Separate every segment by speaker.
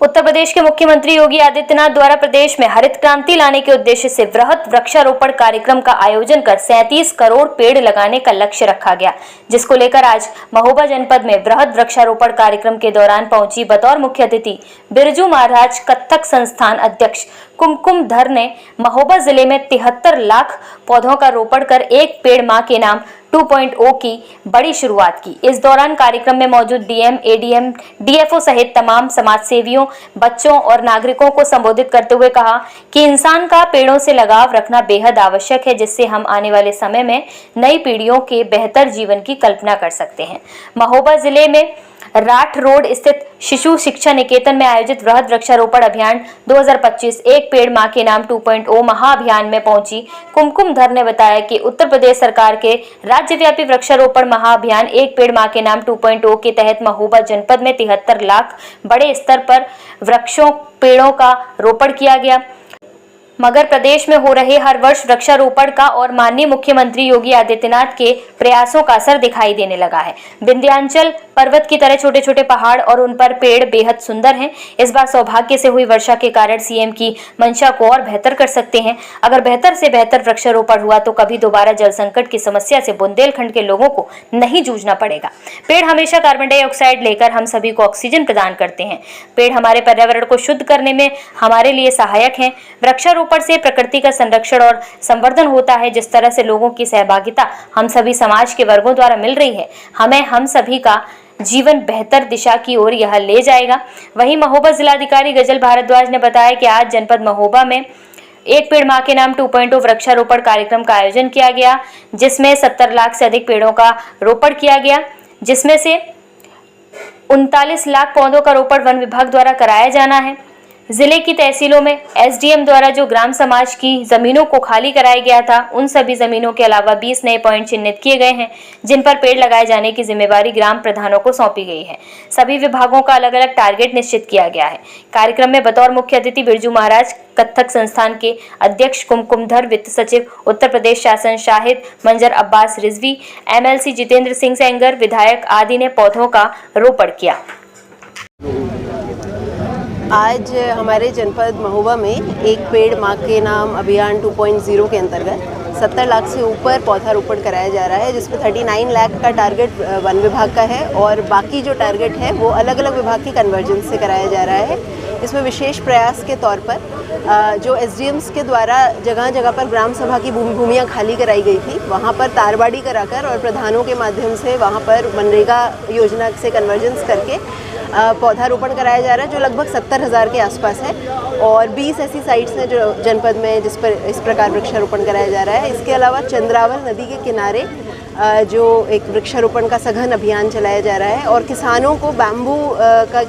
Speaker 1: उत्तर प्रदेश के मुख्यमंत्री योगी आदित्यनाथ द्वारा प्रदेश में हरित क्रांति लाने के उद्देश्य से वृहत वृक्षारोपण कार्यक्रम का आयोजन कर 37 करोड़ पेड़ लगाने का लक्ष्य रखा गया, जिसको लेकर आज महोबा जनपद में वृहत वृक्षारोपण कार्यक्रम के दौरान पहुंची बतौर मुख्य अतिथि बिरजू महाराज कत्थक संस्थान अध्यक्ष कुमकुम धर ने महोबा जिले में 73 लाख पौधों का रोपण कर एक पेड़ मां के नाम 2.0 की बड़ी शुरुआत की। इस दौरान कार्यक्रम में मौजूद डीएम, एडीएम, डीएफओ सहित तमाम समाज सेवियों, बच्चों और नागरिकों को संबोधित करते हुए कहा कि इंसान का पेड़ों से लगाव रखना बेहद आवश्यक है, जिससे हम आने वाले समय में नई पीढ़ियों के बेहतर जीवन की कल्पना कर सकते हैं। महोबा जिले में राठ रोड स्थित शिशु शिक्षा निकेतन में आयोजित वृहद वृक्षारोपण अभियान 2025 एक पेड़ मां के नाम 2.0 महाअभियान में पहुंची कुमकुम धर ने बताया कि उत्तर प्रदेश सरकार के राज्यव्यापी वृक्षारोपण महाअभियान एक पेड़ मां के नाम 2.0 के तहत महोबा जनपद में 73 लाख बड़े स्तर पर पेड़ों का रोपण किया गया। मगर प्रदेश में हो रहे हर वर्ष वृक्षारोपण का और माननीय मुख्यमंत्री योगी आदित्यनाथ के प्रयासों का असर दिखाई देने लगा है। विंध्याचल पर्वत की तरह छोटे छोटे पहाड़ और उन पर पेड़ बेहद सुंदर हैं। इस बार सौभाग्य से हुई वर्षा के कारण सीएम की मंशा को और बेहतर कर सकते हैं। अगर बेहतर से बेहतर वृक्षारोपण हुआ तो कभी दोबारा जल संकट की समस्या से बुंदेलखंड के लोगों को नहीं जूझना पड़ेगा। पेड़ हमेशा कार्बन डाइऑक्साइड लेकर हम सभी को ऑक्सीजन प्रदान करते हैं। पेड़ हमारे पर्यावरण को शुद्ध करने में हमारे लिए सहायक हैं। वृक्षारोपण से प्रकृति का संरक्षण और संवर्धन होता है। जिस तरह से लोगों की सहभागिता हम सभी समाज के वर्गों द्वारा मिल रही है, हमें हम सभी का जीवन बेहतर दिशा की ओर यह ले जाएगा। वहीं महोबा जिलाधिकारी गजल भारद्वाज ने बताया कि आज जनपद महोबा में एक पेड़ मां के नाम 2.0 वृक्षारोपण कार्यक्रम का आयोजन किया गया, जिसमें 70 लाख से अधिक पेड़ों का रोपण किया गया, जिसमें से 39 लाख पौधों का रोपण वन विभाग द्वारा कराया जाना है। जिले की तहसीलों में एसडीएम द्वारा जो ग्राम समाज की जमीनों को खाली कराया गया था, उन सभी जमीनों के अलावा 20 नए पॉइंट चिन्हित किए गए हैं, जिन पर पेड़ लगाए जाने की जिम्मेवारी ग्राम प्रधानों को सौंपी गई है। सभी विभागों का अलग अलग टारगेट निश्चित किया गया है। कार्यक्रम में बतौर मुख्य अतिथि बिरजू महाराज कत्थक संस्थान के अध्यक्ष कुमकुम धर, वित्त सचिव उत्तर प्रदेश शासन शाहिद मंजर अब्बास रिजवी, एमएलसी जितेंद्र सिंह सेंगर, विधायक आदि ने पौधों का रोपण किया।
Speaker 2: आज हमारे जनपद महोबा में एक पेड़ मां के नाम अभियान 2.0 के अंतर्गत 70 लाख से ऊपर पौधारोपण कराया जा रहा है, जिसमें 39 लाख का टारगेट वन विभाग का है और बाकी जो टारगेट है वो अलग अलग विभाग की कन्वर्जेंस से कराया जा रहा है। इसमें विशेष प्रयास के तौर पर जो एसडीएम्स के द्वारा जगह जगह पर ग्राम सभा की भूमियाँ खाली कराई गई थी, वहाँ पर तारबाड़ी कराकर और प्रधानों के माध्यम से वहाँ पर मनरेगा योजना से कन्वर्जेंस करके पौधारोपण कराया जा रहा है, जो लगभग 70,000 के आसपास है और 20 ऐसी साइट्स हैं जो जनपद में जिस पर इस प्रकार वृक्षारोपण कराया जा रहा है। इसके अलावा चंद्रावल नदी के किनारे जो एक वृक्षारोपण का सघन अभियान चलाया जा रहा है और किसानों को बैम्बू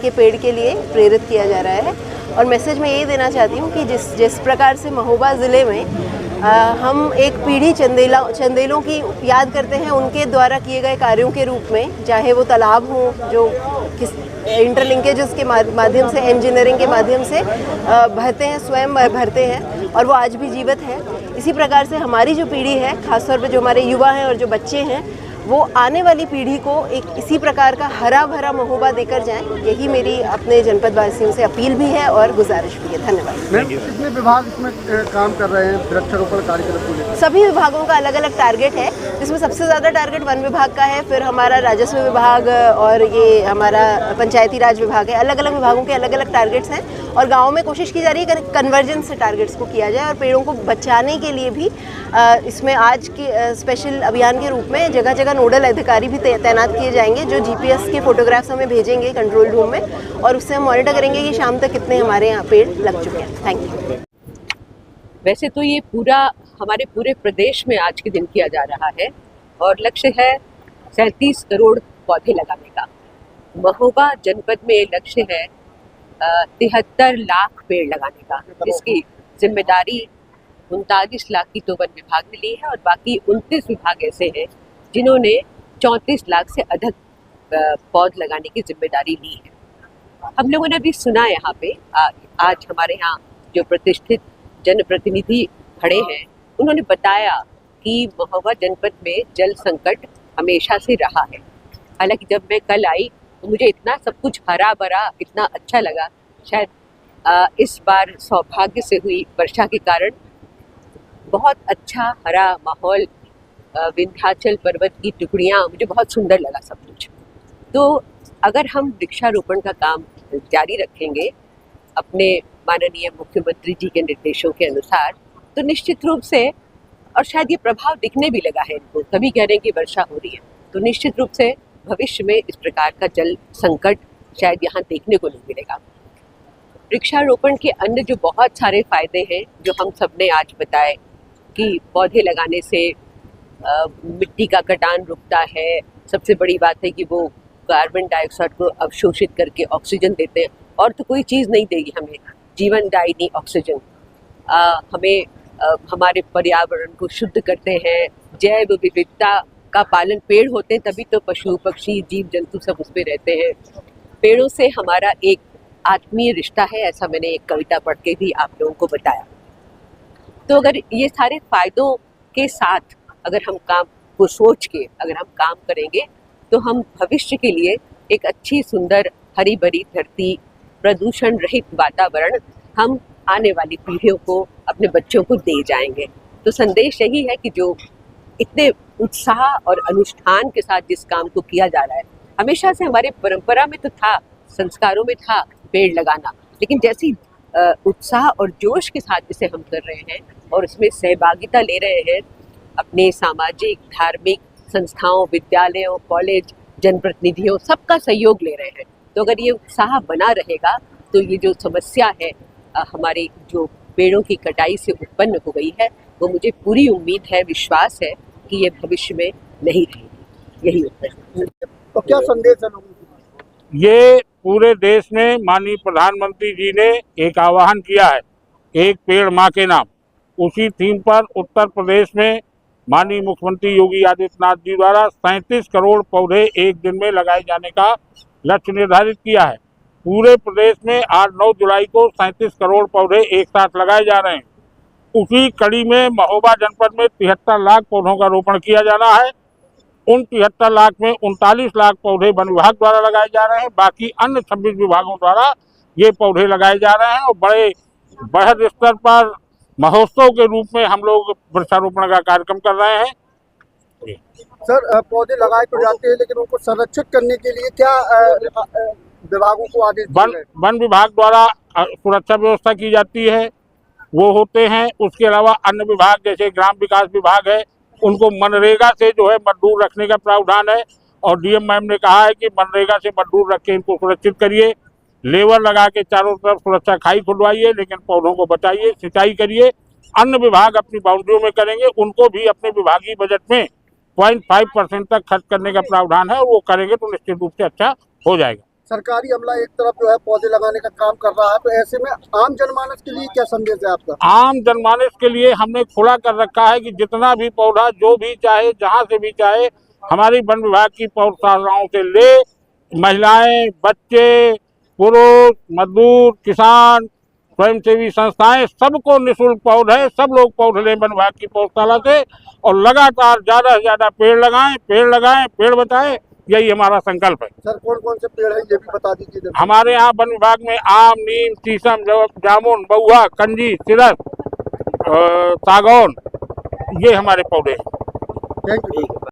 Speaker 2: के पेड़ के लिए प्रेरित किया जा रहा है। और मैसेज मैं ये देना चाहती हूँ कि जिस प्रकार से महोबा ज़िले में हम एक पीढ़ी चंदेलों की याद करते हैं, उनके द्वारा किए गए कार्यों के रूप में, चाहे वो तालाब हों जो इंटरलिंकेजेस के माध्यम से, इंजीनियरिंग के माध्यम से बहते हैं, स्वयं भरते हैं और वो आज भी जीवित है। इसी प्रकार से हमारी जो पीढ़ी है, खासतौर पे जो हमारे युवा हैं और जो बच्चे हैं, वो आने वाली पीढ़ी को एक इसी प्रकार का हरा भरा महोबा देकर जाएं। यही मेरी अपने जनपद वासियों से अपील भी है और गुजारिश भी है। धन्यवाद।
Speaker 3: कितने विभाग इसमें काम कर रहे हैं वृक्षारोपण कार्यक्रम को लेकर?
Speaker 2: सभी विभागों का अलग अलग टारगेट है, जिसमें सबसे ज़्यादा टारगेट वन विभाग का है, फिर हमारा राजस्व विभाग और ये हमारा पंचायती राज विभाग है। अलग अलग विभागों के अलग अलग टारगेट्स हैं और गाँव में कोशिश की जा रही है कन्वर्जेंस से टारगेट्स को किया जाए और पेड़ों को बचाने के लिए भी इसमें आज के स्पेशल अभियान के रूप में जगह जगह नोडल अधिकारी भी तैनात किए जाएंगे, जो जीपीएस के फोटोग्राफ्स हमें भेजेंगे कंट्रोल रूम में और उससे हम मॉनिटर करेंगे कि शाम तक कितने हमारे यहाँ पेड़ लग चुके हैं। Thank you.
Speaker 4: वैसे तो ये हमारे पूरे प्रदेश में आज के दिन किया जा रहा है और लक्ष्य है 37 करोड़ पौधे लगाने का। महोबा जनपद में लक्ष्य है 73 लाख पेड़ लगाने का। इसकी जिम्मेदारी 39 लाख की तो वन विभाग ने ली है और बाकी 29 विभाग ऐसे हैं जिन्होंने 34 लाख से अधिक पौध लगाने की जिम्मेदारी ली है। हम लोगों ने अभी सुना यहाँ पे आज हमारे यहाँ जो प्रतिष्ठित जनप्रतिनिधि खड़े हैं, उन्होंने बताया कि महोबा जनपद में जल संकट हमेशा से रहा है। हालांकि जब मैं कल आई तो मुझे इतना सब कुछ हरा भरा, इतना अच्छा लगा शायद इस बार सौभाग्य से हुई वर्षा के कारण बहुत अच्छा हरा माहौल, विंध्याचल पर्वत की टुकड़ियाँ, मुझे बहुत सुंदर लगा सब कुछ। तो अगर हम वृक्षारोपण का काम जारी रखेंगे अपने माननीय मुख्यमंत्री जी के निर्देशों के अनुसार, तो निश्चित रूप से, और शायद ये प्रभाव दिखने भी लगा है इनको, तभी कह रहे हैं कि वर्षा हो रही है, तो निश्चित रूप से भविष्य में इस प्रकार का जल संकट शायद यहाँ देखने को नहीं मिलेगा। वृक्षारोपण के अन्य जो बहुत सारे फायदे हैं जो हम सबने आज बताए कि पौधे लगाने से मिट्टी का कटान रुकता है, सबसे बड़ी बात है कि वो कार्बन डाइऑक्साइड को अवशोषित करके ऑक्सीजन देते हैं, और तो कोई चीज़ नहीं देगी हमें जीवनदायिनी ऑक्सीजन। हमें हमारे पर्यावरण को शुद्ध करते हैं, जैव विविधता का पालन, पेड़ होते हैं तभी तो पशु पक्षी जीव जंतु सब उस पर रहते हैं। पेड़ों से हमारा एक आत्मीय रिश्ता है, ऐसा मैंने एक कविता पढ़ के भी आप लोगों को बताया। तो अगर ये सारे फायदों के साथ अगर हम काम को सोच के अगर हम काम करेंगे तो हम भविष्य के लिए एक अच्छी सुंदर हरी भरी धरती, प्रदूषण रहित वातावरण हम आने वाली पीढ़ियों को, अपने बच्चों को दे जाएंगे। तो संदेश यही है कि जो इतने उत्साह और अनुष्ठान के साथ जिस काम को किया जा रहा है, हमेशा से हमारे परंपरा में तो था, संस्कारों में था पेड़ लगाना, लेकिन जैसी उत्साह और जोश के साथ जिसे हम कर रहे हैं और उसमें सहभागिता ले रहे हैं अपने सामाजिक धार्मिक संस्थाओं, विद्यालयों, कॉलेज, जनप्रतिनिधियों, सबका सहयोग ले रहे हैं, तो अगर ये उत्साह बना रहेगा तो ये जो समस्या है हमारी जो पेड़ों की कटाई से उत्पन्न हो गई है, वो मुझे पूरी उम्मीद है, विश्वास है कि ये भविष्य में नहीं रहेगी। यही उत्तर है।
Speaker 3: तो क्या संदेश है लोगों को?
Speaker 5: ये पूरे देश में माननीय प्रधानमंत्री जी ने एक आह्वान किया है, एक पेड़ माँ के नाम। उसी थीम पर उत्तर प्रदेश में माननीय मुख्यमंत्री योगी आदित्यनाथ जी द्वारा 37 करोड़ पौधे एक दिन में लगाए जाने का लक्ष्य निर्धारित किया है। पूरे प्रदेश में 8-9 जुलाई को 37 करोड़ पौधे एक साथ लगाए जा रहे हैं। उसी कड़ी में महोबा जनपद में 73 लाख पौधों का रोपण किया जाना है। उन 73 लाख में 39 लाख पौधे वन विभाग द्वारा लगाए जा रहे हैं, बाकी अन्य 26 विभागों द्वारा ये पौधे लगाए जा रहे हैं और बड़े बृहद स्तर पर महोत्सव के रूप में हम लोग वृक्षारोपण का कार्यक्रम कर रहे हैं।
Speaker 3: सर, पौधे लगाए तो जाते हैं, लेकिन उनको संरक्षित करने के लिए क्या विभागों को आदेश दिए गए?
Speaker 5: वन विभाग द्वारा सुरक्षा व्यवस्था की जाती है, वो होते हैं। उसके अलावा अन्य विभाग जैसे ग्राम विकास विभाग है, उनको मनरेगा से जो है मजदूर रखने का प्रावधान है और डीएम मैम ने कहा है कि मनरेगा से मजदूर रख के इनको सुरक्षित करिए, लेबर लगा के चारों तरफ सुरक्षा खाई खुदवाइए, लेकिन पौधों को बचाइए, सिंचाई करिए। अन्य विभाग अपनी बाउंड्रियों में करेंगे, उनको भी अपने विभागीय बजट में 0.5% तक खर्च करने का प्रावधान है और वो करेंगे तो निश्चित रूप से अच्छा हो जाएगा।
Speaker 3: सरकारी अमला एक तरफ जो है पौधे लगाने का काम कर रहा है, तो ऐसे में आम जनमानस के लिए क्या संदेश है आपका?
Speaker 5: आम जनमानस के लिए हमने खुला कर रखा है कि जितना भी पौधा जो भी चाहे, जहां से भी चाहे, हमारी वन विभाग की पौधशालाओं से ले, महिलाएं, बच्चे, पुरुष, मजदूर, किसान, स्वयंसेवी संस्थाएं, सबको निःशुल्क पौधे, सब लोग पौधे लें वन विभाग की पौधशाला से और लगातार ज्यादा से ज्यादा पेड़ लगाएं, पेड़ बचाएं, यही हमारा संकल्प है।
Speaker 3: सर, कौन कौन से पेड़ हैं ये भी बता दीजिए।
Speaker 5: हमारे यहाँ वन विभाग में आम, नीम, शीशम, जामुन, बहुआ, कंजी, सिरस, सागौन, ये हमारे पौधे हैं।
Speaker 3: Thank you.